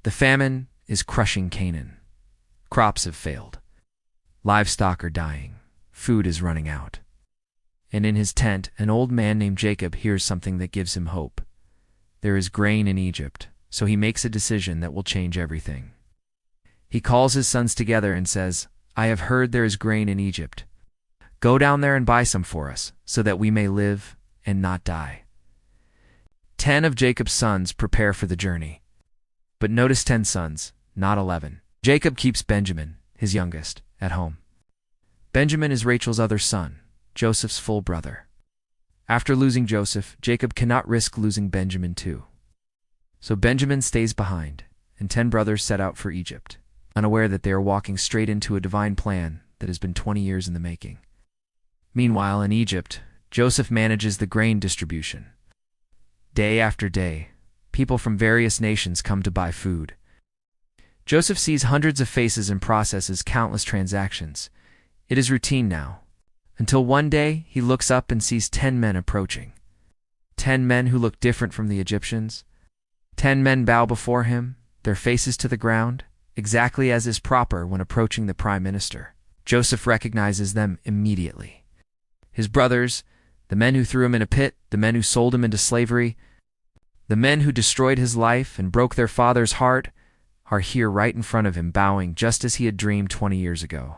The famine is crushing Canaan. Crops have failed. Livestock are dying. Food is running out. And in his tent, an old man named Jacob hears something that gives him hope. There is grain in Egypt, so he makes a decision that will change everything. He calls his sons together and says, "I have heard there is grain in Egypt. Go down there and buy some for us, so that we may live and not die." 10 of Jacob's sons prepare for the journey. But notice 10 sons, not 11. Jacob keeps Benjamin, his youngest, at home. Benjamin is Rachel's other son, Joseph's full brother. After losing Joseph, Jacob cannot risk losing Benjamin too. So Benjamin stays behind, and 10 brothers set out for Egypt, unaware that they are walking straight into a divine plan that has been 20 years in the making. Meanwhile, in Egypt, Joseph manages the grain distribution. Day after day, people from various nations come to buy food. Joseph sees hundreds of faces and processes countless transactions. It is routine now, until one day he looks up and sees 10 men approaching. 10 men who look different from the Egyptians. 10 men bow before him, their faces to the ground, exactly as is proper when approaching the prime minister. Joseph recognizes them immediately. His brothers, the men who threw him in a pit, the men who sold him into slavery, the men who destroyed his life and broke their father's heart, are here right in front of him, bowing just as he had dreamed 20 years ago.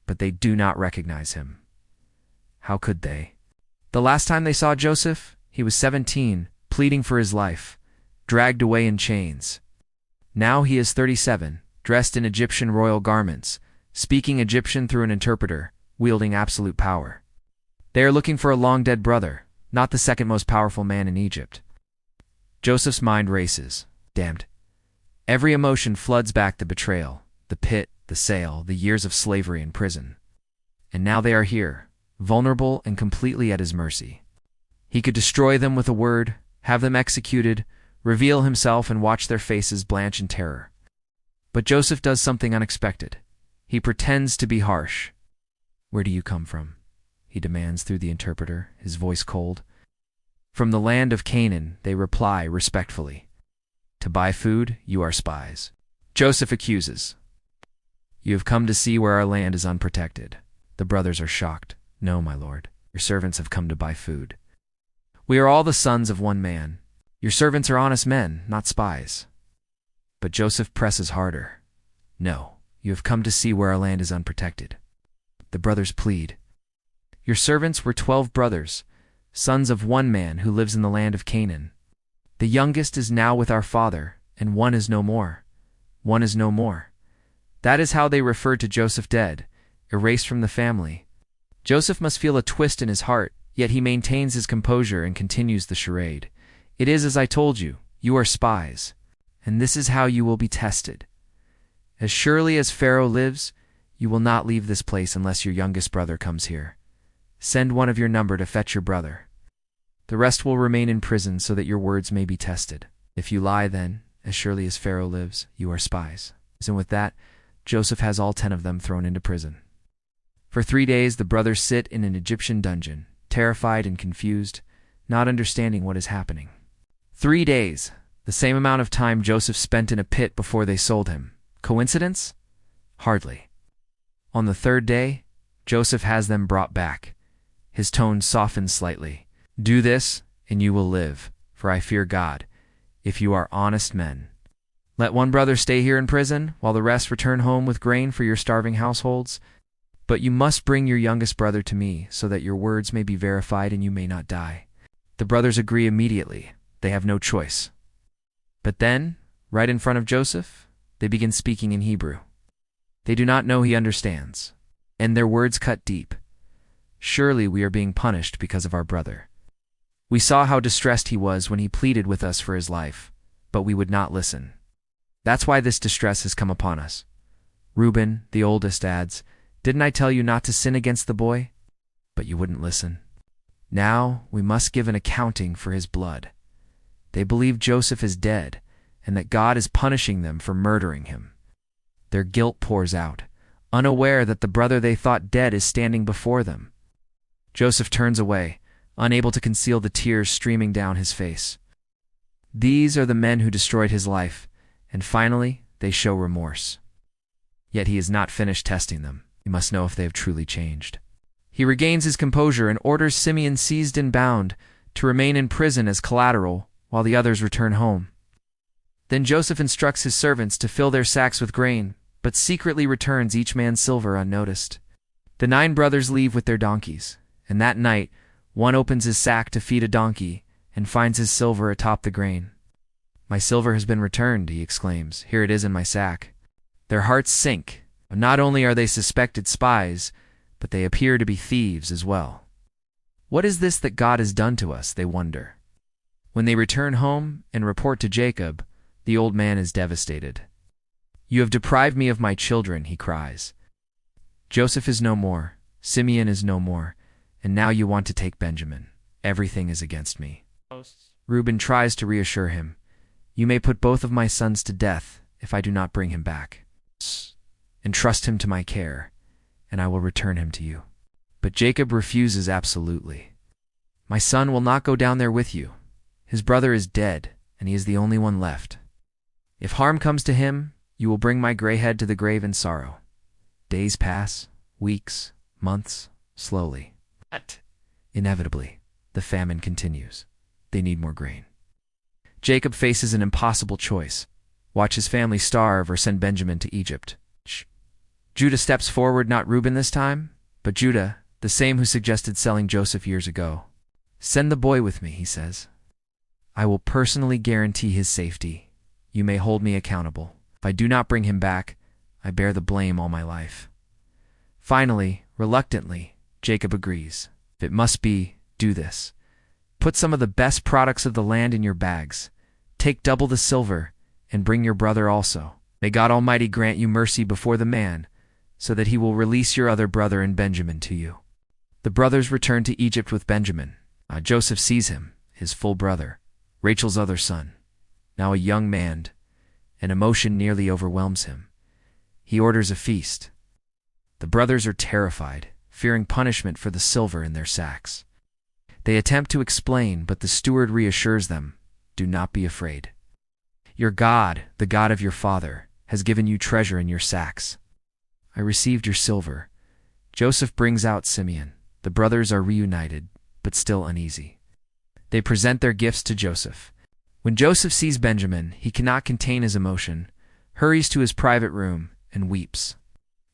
But they do not recognize him. How could they? The last time they saw Joseph, he was 17, pleading for his life, dragged away in chains. Now he is 37, dressed in Egyptian royal garments, speaking Egyptian through an interpreter, wielding absolute power. They are looking for a long-dead brother, not the second most powerful man in Egypt. Joseph's mind races. Damned. Every emotion floods back the betrayal, the pit, the sale, the years of slavery and prison. And now they are here, vulnerable and completely at his mercy. He could destroy them with a word, have them executed, reveal himself and watch their faces blanch in terror. But Joseph does something unexpected. He pretends to be harsh. "Where do you come from?" he demands through the interpreter, his voice cold. "From the land of Canaan," they reply respectfully. "To buy food, you are spies." Joseph accuses. "You have come to see where our land is unprotected." The brothers are shocked. "No, my lord. Your servants have come to buy food. We are all the sons of one man. Your servants are honest men, not spies." But Joseph presses harder. "No, you have come to see where our land is unprotected." The brothers plead. "Your servants were 12 brothers, sons of one man who lives in the land of Canaan. The youngest is now with our father, and one is no more. One is no more." That is how they referred to Joseph dead, erased from the family. Joseph must feel a twist in his heart, yet he maintains his composure and continues the charade. "It is as I told you, you are spies, and this is how you will be tested. As surely as Pharaoh lives, you will not leave this place unless your youngest brother comes here. Send one of your number to fetch your brother. The rest will remain in prison so that your words may be tested. If you lie, then, as surely as Pharaoh lives, you are spies." And with that, Joseph has all 10 of them thrown into prison. For 3 days the brothers sit in an Egyptian dungeon, terrified and confused, not understanding what is happening. 3 days, the same amount of time Joseph spent in a pit before they sold him. Coincidence? Hardly. On the 3rd day, Joseph has them brought back. His tone softens slightly. "Do this, and you will live, for I fear God, if you are honest men. Let one brother stay here in prison, while the rest return home with grain for your starving households. But you must bring your youngest brother to me, so that your words may be verified and you may not die." The brothers agree immediately. They have no choice. But then, right in front of Joseph, they begin speaking in Hebrew. They do not know he understands, and their words cut deep. "Surely we are being punished because of our brother. We saw how distressed he was when he pleaded with us for his life, but we would not listen. That's why this distress has come upon us." Reuben, the oldest, adds, "Didn't I tell you not to sin against the boy? But you wouldn't listen. Now we must give an accounting for his blood." They believe Joseph is dead, and that God is punishing them for murdering him. Their guilt pours out, unaware that the brother they thought dead is standing before them. Joseph turns away, unable to conceal the tears streaming down his face. These are the men who destroyed his life, and finally they show remorse. Yet he is not finished testing them. He must know if they have truly changed. He regains his composure and orders Simeon, seized and bound, to remain in prison as collateral while the others return home. Then Joseph instructs his servants to fill their sacks with grain, but secretly returns each man's silver unnoticed. The 9 brothers leave with their donkeys, and that night one opens his sack to feed a donkey and finds his silver atop the grain. "My silver has been returned," he exclaims. "Here it is in my sack." Their hearts sink. Not only are they suspected spies, but they appear to be thieves as well. What is this that God has done to us, they wonder. When they return home and report to Jacob, the old man is devastated. "You have deprived me of my children," he cries. "Joseph is no more, Simeon is no more, and now you want to take Benjamin. Everything is against me." Reuben tries to reassure him. "You may put both of my sons to death if I do not bring him back. Entrust him to my care, and I will return him to you." But Jacob refuses absolutely. "My son will not go down there with you. His brother is dead, and he is the only one left. If harm comes to him, you will bring my gray head to the grave in sorrow." Days pass, weeks, months, slowly. Inevitably, the famine continues. They need more grain. Jacob faces an impossible choice: watch his family starve or send Benjamin to Egypt. Judah steps forward, not Reuben this time, but Judah, the same who suggested selling Joseph years ago. "Send the boy with me," he says. "I will personally guarantee his safety. You may hold me accountable. If I do not bring him back, I bear the blame all my life." Finally, reluctantly, Jacob agrees. "If it must be, do this. Put some of the best products of the land in your bags. Take double the silver, and bring your brother also. May God Almighty grant you mercy before the man, so that he will release your other brother and Benjamin to you." The brothers return to Egypt with Benjamin. Joseph sees him, his full brother, Rachel's other son, now a young man, and emotion nearly overwhelms him. He orders a feast. The brothers are terrified, fearing punishment for the silver in their sacks. They attempt to explain, but the steward reassures them, "Do not be afraid. Your God, the God of your father, has given you treasure in your sacks. I received your silver." Joseph brings out Simeon. The brothers are reunited, but still uneasy. They present their gifts to Joseph. When Joseph sees Benjamin, he cannot contain his emotion, hurries to his private room, and weeps.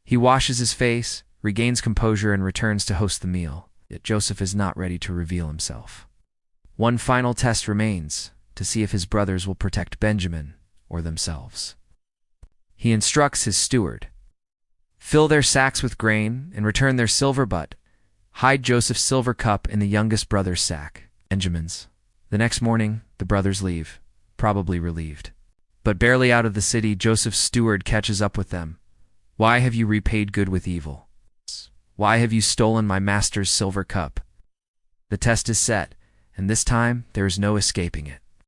He washes his face, regains composure, and returns to host the meal. Yet Joseph is not ready to reveal himself. One final test remains, to see if his brothers will protect Benjamin or themselves. He instructs his steward, "Fill their sacks with grain and return their silver, but hide Joseph's silver cup in the youngest brother's sack, Benjamin's." The next morning, the brothers leave, probably relieved. But barely out of the city, Joseph's steward catches up with them. "Why have you repaid good with evil? Why have you stolen my master's silver cup?" The test is set, and this time there is no escaping it.